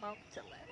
Mountainous.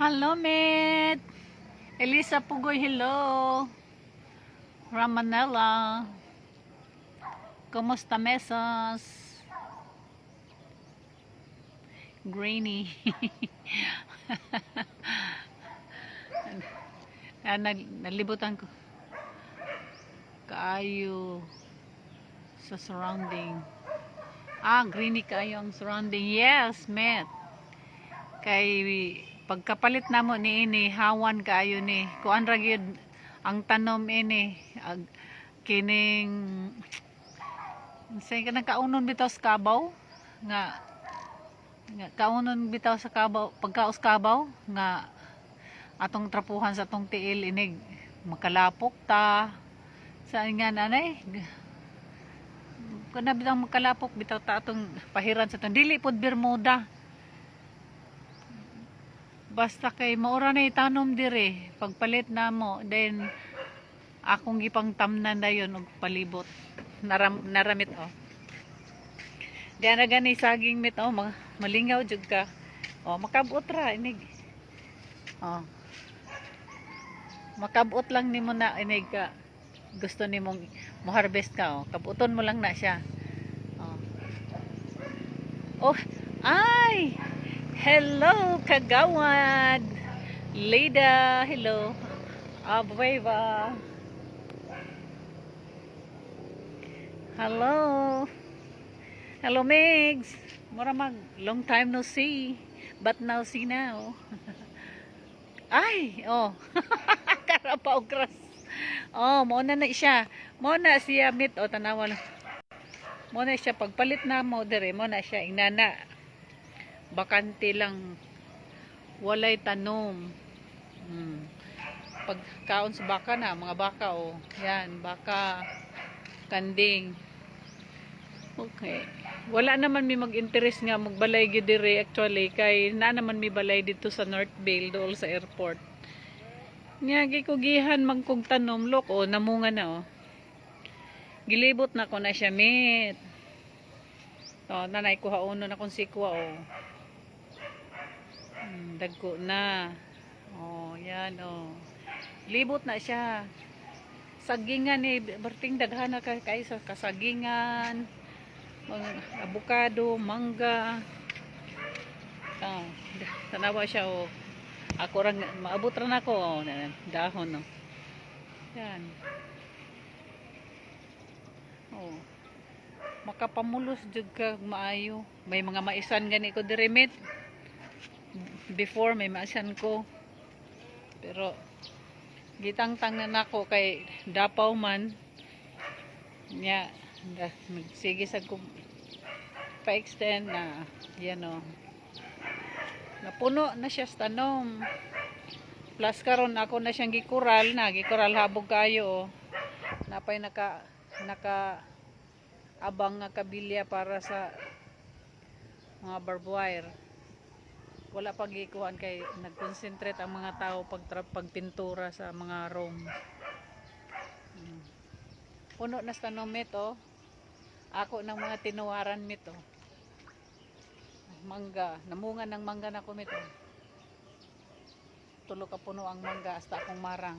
Hello, mate. Elisa Pugoy, hello. From Manila. Kumusta mesas? Grainy. Nalibutan ko. Kaayo sa surrounding. Grainy kaayo ang surrounding. Yes, mate. Kay pagkapalit namo ni ini hawan kaayo ni kuan ra gyud ang tanom ini kining say kanang kaunon bitaw sa kabaw nga kaunon bitaw sa kabaw pagkaos kabaw nga atong trapuhan sa atong tiil inig makalapok ta sa nga nanay kana bitaw makalapok bitaw ta atong pahiran sa atong dili pod bermuda. Basta kay maura na itanom dire pagpalit na mo then akong gipang tamnan na yun og palibot naramit diyan na gani saging mit malingaw jud ka makabot ra inig makabot lang nimo na inig ka gusto nimong mo-harvest ka kabuton mo lang na siya ay hello, Kagawad. Leda, hello. Abueva. Hello. Hello, Migs. Maramag, long time no see. But now see now. Ay, Karapaw kras. Muna na siya. Muna siya mit, tanawa lang. Muna siya, pagpalit na mo, dire, muna siya, inana. Bakante lang walay tanom pagkaon sa baka na mga baka yan baka kanding okay wala naman mi mag-interest nga magbalay gyud dire actually kay na naman mi balay dito sa Northville dool sa airport nga gikugihan magkog tanom look namunga na gilibot na ko na siya mit nanay ko haunon na kung sikwa dagko na yan libot na siya sagingan berting daghan na kay sa kasagingan avocado mangga tanawa siya Ako rang maabot ra nako oh, dahon no. Yan. Oh. Makapamulos jud ka maayo. May mga maisan gani ko diri met. Before may maisan ko. Pero gitangtang na nako kay dapaw man nya sige sad ko pa-extend na yan o. Napuno na siya sa tanom. Plus karon ako na siyang gikural habog kayo. Napay naka abang nga kabilya para sa mga barbed wire. Wala pag ikuan kay nag-concentrate ang mga tao pagpintura sa mga room. Puno na sa tanom ito. Ako ng mga tinuwaran mito. Mangga, namunga ng mangga na ko mito. Tulo ka puno ang mangga hasta akong marang.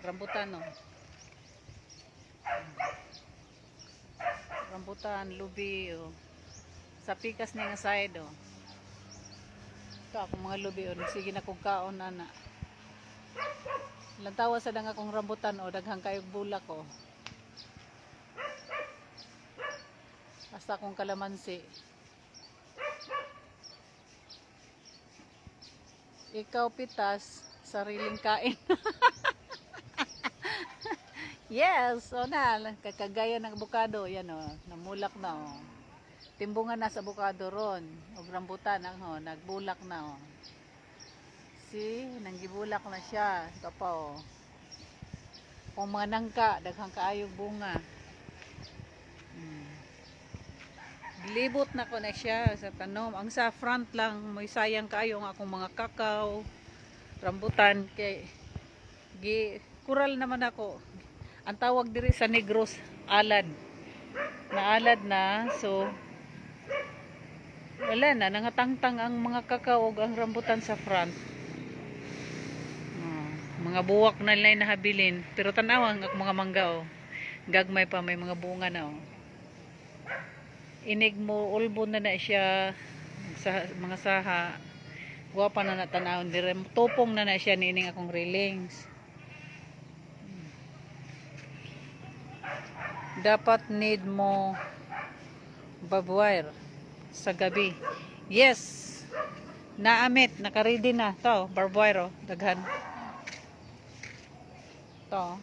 Rambutan no. Rambutan, lubi oh. Sa pikas ni nga side oh. Ito akong mga lubi oh. Sige na kong kaon na. Lantawa sa dang akong rambutan oh. Daghang kayog bulak oh. Hasta akong kalamansi. Ikaw pitas, sariling kain. Yes, o na, kakagaya ng abukado, yan o, namulak na o. Timbungan na sa abukado ron, o rambutan, nagbulak na o. See, nanggibulak na siya, kapa o. Kung mga nangka, daghang kaayog bunga. Libot na ko na siya sa tanom. Ang sa front lang, may sayang kayo ang akong mga kakao, rambutan, kay kural naman ako. Ang tawag diri sa Negros, alad. Naalad na, so wala na, nangatangtang ang mga kakao ug ang rambutan sa front. Mga buwak na lang nahabilin, pero tanawang ang mga mangga oh. Gagmay pa, may mga bunga na oh. Inig mo ulbo na siya sa mga saha. Guwapa na natanawon dire. Tupong na siya niining akong railings. Dapat need mo barbed wire sa gabi. Yes. Naamit, naka-ready na. To, barbed wire oh, daghan. To.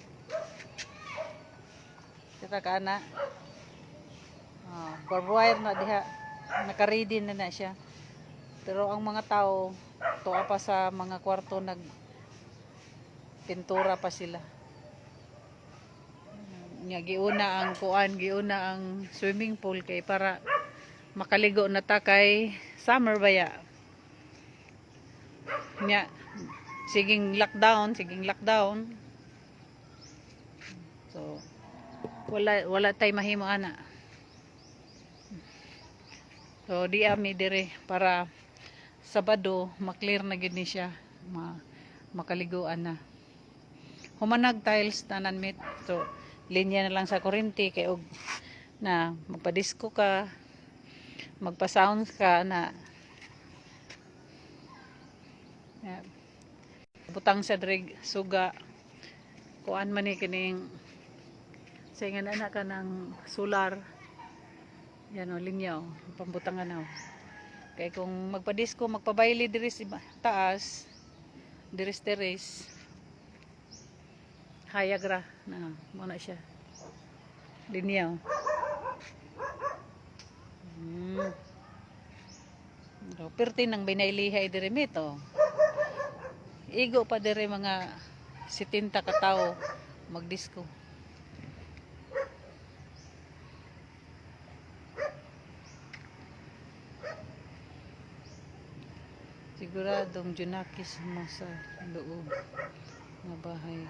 Kita ka na. Barbed wire na diha, naka-ready na siya. Pero ang mga tao tuwa pa sa mga kwarto, nag pintura pa sila. Giuna ang kuan, giuna ang swimming pool kay para makaligo na ta kay summer baya. Nya siging lockdown. So wala tay mahimo ana. So di ami dire para Sabado maklear na gid ni siya, makaliguan na. Humanag tiles tanan mit. So linya na lang sa kuryente kay og na magpa-disco ka, magpa-sound ka na. Butang sa dreg suga. Kuan man ni kining saingan ana ka ng solar. Yan o, linya o, pambutangan na o. Kaya kung magpa-disco, magpabayli diris taas, diris teres, hayagra na, muna siya. Linya o. Perti nang binailihay diri mito. Igo pa diri mga 70 ka tao magdisco. Siguradong junakis mo sa loob na bahay.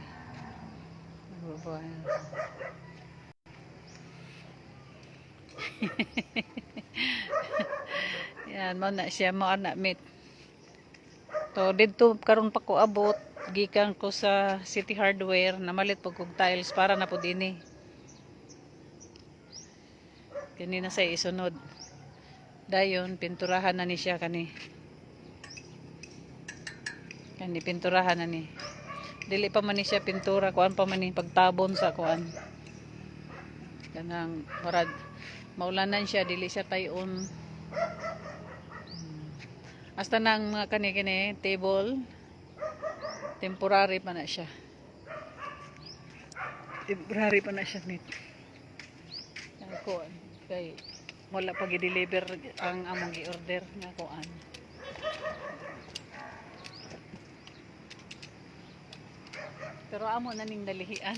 Yan, mo na siya, mo anak mit. To, dito karon pa ko abot, gikan ko sa City Hardware, namalit pag kog tiles para na po dini. Kanina sa isunod. Dayon, pinturahan na ni siya kani. Yan ni pinturahan na ni. Dili pa man ni siya pintura, kuan pa man ni pagtabon sa kuan. Kanang marad maulanan siya, dili siya tayon. Hasta nang mga kani-kani table temporary pa na siya. Temporary pa na siya nit. Kuan kay wala pa gi-deliver ang among gi-order nga kuan. Pero amo na ning nalihian.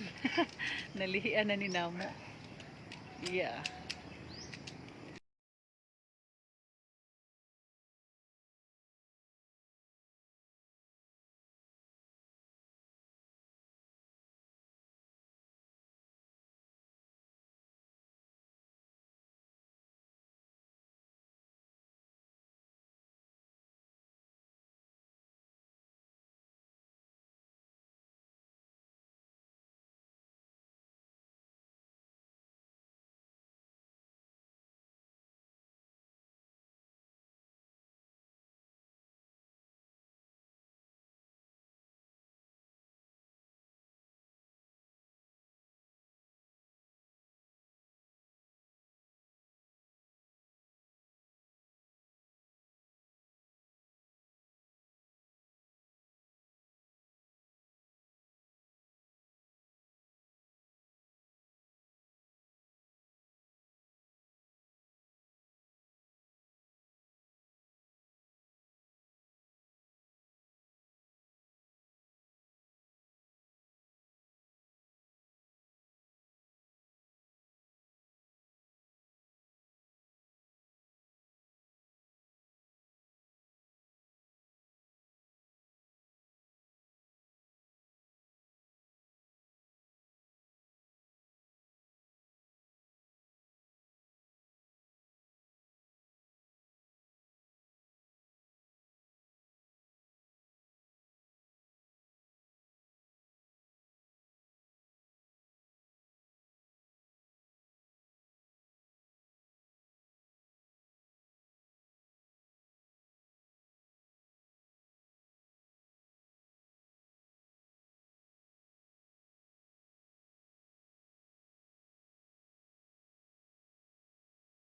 Nalihian na ni namo. Yeah.